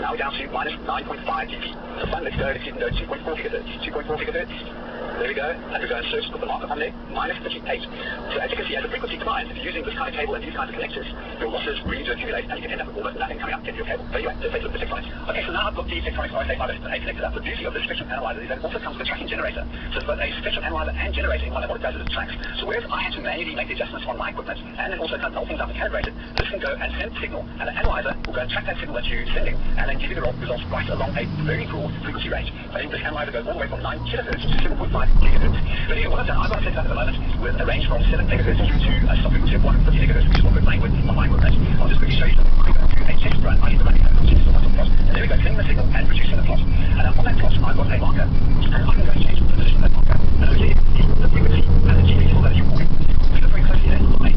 Now we're down to minus 9.5 dB. So fun, let's go, let's even go 2.4 gigahertz. 2.4 gigahertz. There we go. And we go and search, put the marker on there, -58. So as you can see, as the frequency climbs, if you're using this kind of cable and these kinds of connectors, your losses really do accumulate and you can end up with almost nothing coming up into your cable. So anyway, let's take a look at the electronics. Okay, so now I've got the electronics RSA508 connected up. The beauty of this spectrum analyzer is that it also comes with a tracking generator. So it's both a spectrum analyzer and generator in one, and what it does is it tracks. So whereas I had to manually make the adjustments on my equipment and then also kind of pull things up and calibrate it, this can go and send signal, and the analyzer will go and track that signal that you're sending and then give you the results right along a very broad frequency range. I think this analyzer goes all the way from 9 kilohertz to 7.5 gigahertz. But anyway, what I've done, I've got it set up at the moment with a range from 7 megahertz through to a stop frequency of 150 megahertz, which is what we're playing with on my equipment. I'll just quickly show you something. I go to a test run, I hit the running code, which is the one plot. And there we go, sending the signal and producing the plot. And on that plot, I've got a marker, and I can go and change the position of that marker. And over here, the frequency and the GB signal that you're walking. We look very closely at my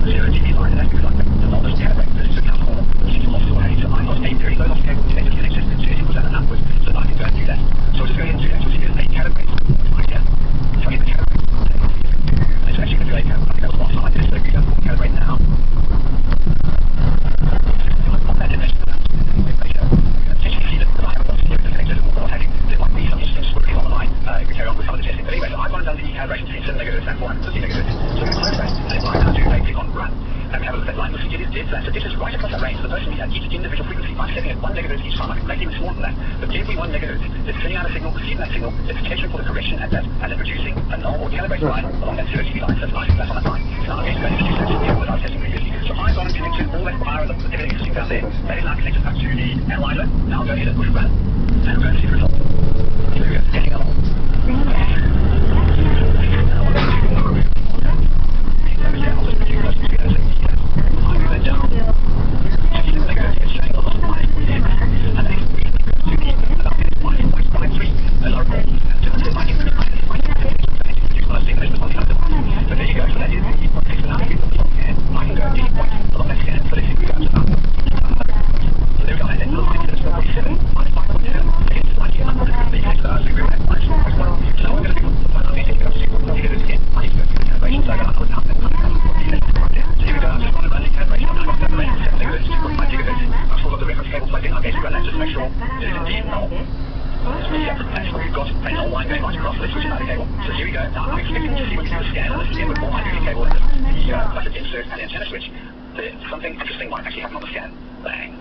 0 GB line, and that's because I'm the longest calibrate this to account for the signal losses away. So I've got a very low loss cable connected so it equals that and upwards, so that I can go and do that. So I'll just go ahead and do that. You'll see there's a calibrate right here. So I get the calibrate. It's actually going to do a calibrate. I think that was last time I did it, so we go and calibrate now. On that dimension, potentially see that I have a lot of connected or having there might be some instance squiggly on the line if we carry on with some of the testing. But anyway, so I've gone and done the calibration between 7 megahertz and 450 megahertz. So we close that, and if I now do a click on run, and we have a look at that line, you'll see it is dead flat. So this is right across that range. So the person at each individual frequency, I'm setting at 1 megahertz each time. I can make it even smaller than that. But every 1 megahertz, it's sending out a signal, receiving that signal, it's catering for the correction at that, and then producing a null or calibrated line along that 0 GB line. So it's nice and flat on that line. So now I'm going to go and introduce that signal that I was testing previously. So I've gone and connected all that wire and everything is sitting down there. That is now connected up to the analyzer. Now I'll go ahead and push run, and we're going to see the result. So we go, getting along. Something interesting might actually happen on the scan. Bang.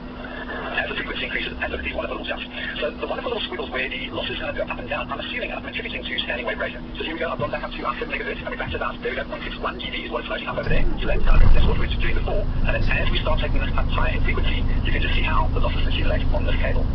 As the frequency increases, and look at these wonderful little jumps. So the wonderful little squiggles where the loss is going to go up and down, I'm assuming I'm contributing to standing wave ratio. So here we go, I've gone back up to 7 megahertz, and we're back to about, there we go, 0.61 GB is what it's floating up over there. So that's what we were doing before. And then as we start taking this up higher in frequency, you can just see how the losses accumulate on this cable.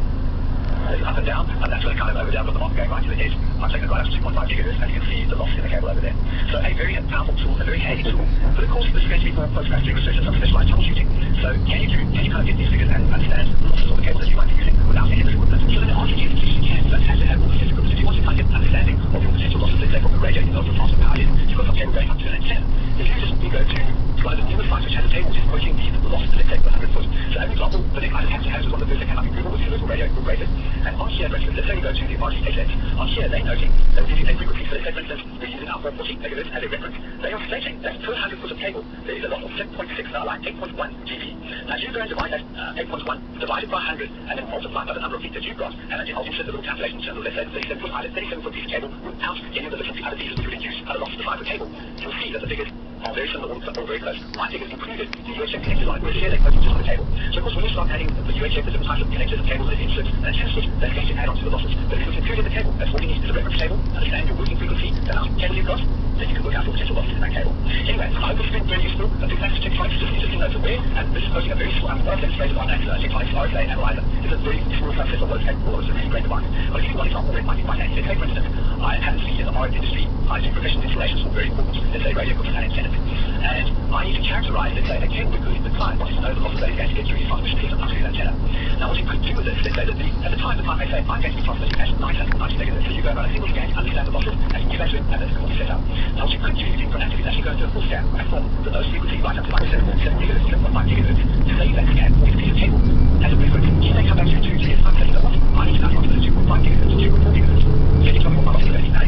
Up and down, and that's going to kind of over down with the marker going right to the edge. I'm taking it right up to 2.5 gigahertz, and you can see the loss in the cable over there. So a very powerful tool, a very handy tool. But of course, this is going to be for post-factory research and some specialized troubleshooting. So can you kind of get these figures and understand the losses of the cables that you might be using without any of this equipment? So the answer is yes, you can. You don't have to have all the physical equipment. If you want to kind of get an understanding of your potential losses, let's say from the radio, you know, your transfer power is, you've got some cable going up to an antenna. If you just go to one of the newer sites which has a table which is quoting the losses, let's say 100 foot. So as an example, the thing I have to have is one of the first that came up in Google, which is a local radio incorporated. And on here, let's say we go to the RCHX. On here, they're noting that we're using a frequency. So let's say, for instance, we're using our 440 megahertz as a reference. They are stating that per 100 foot of cable, there is a loss of 7.6, like 8.1 GB. Now, you go and divide that 8.1 divided by 100, and then multiply by the number of feet that you've got, and then you insert the little calculation in terms of, let's say, 37 foot, 37 foot piece of cable without any of the different other pieces that you can use at a loss of the size of cable. You'll see that the figures are very similar or very close. My figures included the UHF connectors on it, whereas here they're close to the table. So, of course, when you start adding the UHF, the different types of connectors and cables, and inserts and antenna switch, that's going to add on to the losses. But if it's included in the cable, that's all you need is a reference table, understand your working frequency, the amount of cable you've got, then you can look out for potential losses in that cable. Anyway, I hope this has been very useful. I think that's Tektronix, just interesting note to where, and this is posting a very small, what I've demonstrated on that Tektronix RSA analyzer. It's a very small subset of what it's capable of. It's a really great device. But I'll give you one example where it might be quite handy. Say, for instance, I happen to be in the RF industry. I do professional installations for very important, let's say, radio equipment and antennas. And I need to characterize, let's say, a cable because the client wants to know the losses that he's going to get through his transmission piece up to his antenna. Now, what you could do with this, let's say that at the time, the client may say, I'm going to be transmitting at 990 megahertz. So you go about a single scan, understand the losses, and you give that to him, and that's what you set up. Now, what you could do, if you can actively actually go into a full scan, perform that those frequencies right up to like 7 gigahertz, 7.5 gigahertz, to save that scan with a piece of cable as a reference. You may come back to 2 gigahertz, I'm saying, you know what, I need to now transmit 2.5 gigahertz, 2.4 gigahertz. So you tell me what my losses are going to be.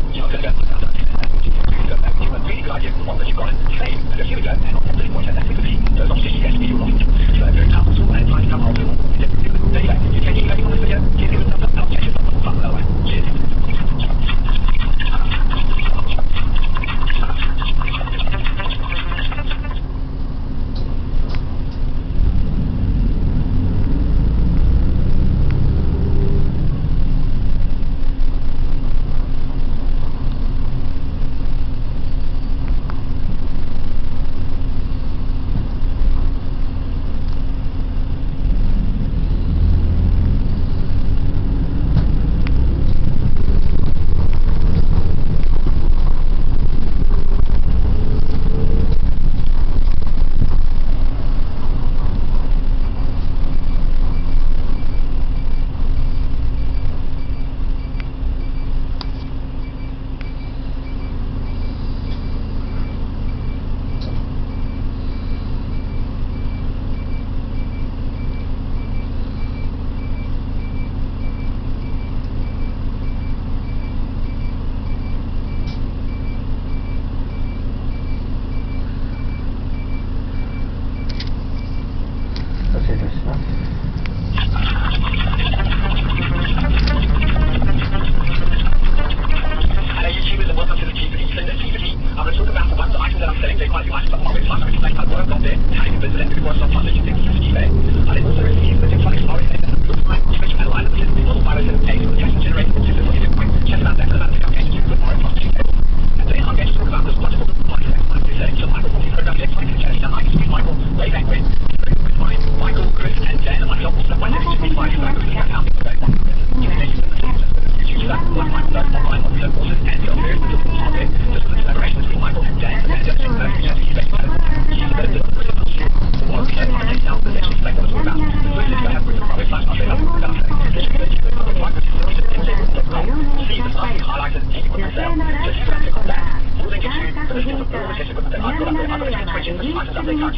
You're not going to go back to that. You have a really good idea of the one that you've got and save. So here we go, and on this point at that frequency, those losses you get to be your losses. So a very powerful tool, and it's nice to come home to it. There you go. You take anything on this video, give it a thumbs up, I'll catch you on the other way. Cheers.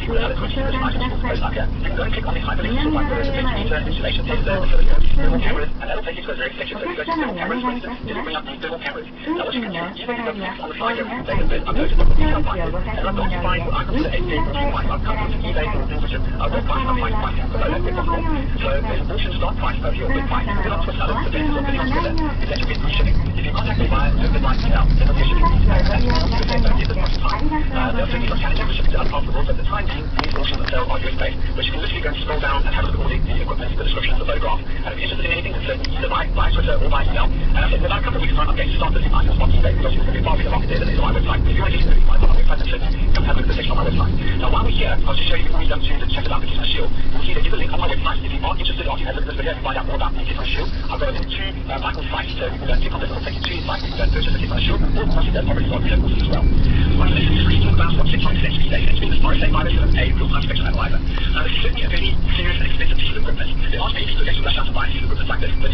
see what other questions this item will post up here. You can go and click on the hyperlink to find where there's a link to installation of the thermal cameras, and that'll take you to a very section. So if you go to thermal cameras, for instance, it'll bring up the thermal cameras. Now what you can do, you can go click on the side here, they can then upload to the detail prices, and I'm going to find what I consider a vehicle to price. I've come from eBay or Instagram. I've got price, I've price here. So that's the possible. So there's an auction start price over here, bid price. You get up to a seller, the best of the deal together, is that you get free shipping. If you contact me via Open Line email, then there'll be a shipping fee. And you can also say don't give this much time. They'll send you some challenges for shipping to other parts of the world. So at the time being, these auctions and sales are US-based, but you can literally go and scroll down and have a look at all the equipment, the description, the photograph. And if you're interested in anything, then certainly either by Twitter or by email. And I said, without a couple of weeks' time, I'm going to start this items on eBay, because you're going to be far bigger market there than is on my website. If you want to use it, on my website, then certainly come have a look at the section on my website. Now, while we're here, I'll just show you before we jump to the check it out, the Gizmo Shield. You'll see there is a link on my website. If you are interested, after you have a look at this video and find out more about the Gizmo Shield, I've got a link to Michael's site, so you can go and click on this, it'll take you to his site, you can go and purchase the Gizmo Shield, or once you go, already got video courses as well. One of the things we're talking about is what 6 months next week, it's been this RSA virus and a real-time spectrum analyzer. Now, this is certainly a very serious and expensive piece of equipment. There aren't many people who actually rush out to buy a piece of equipment like this, but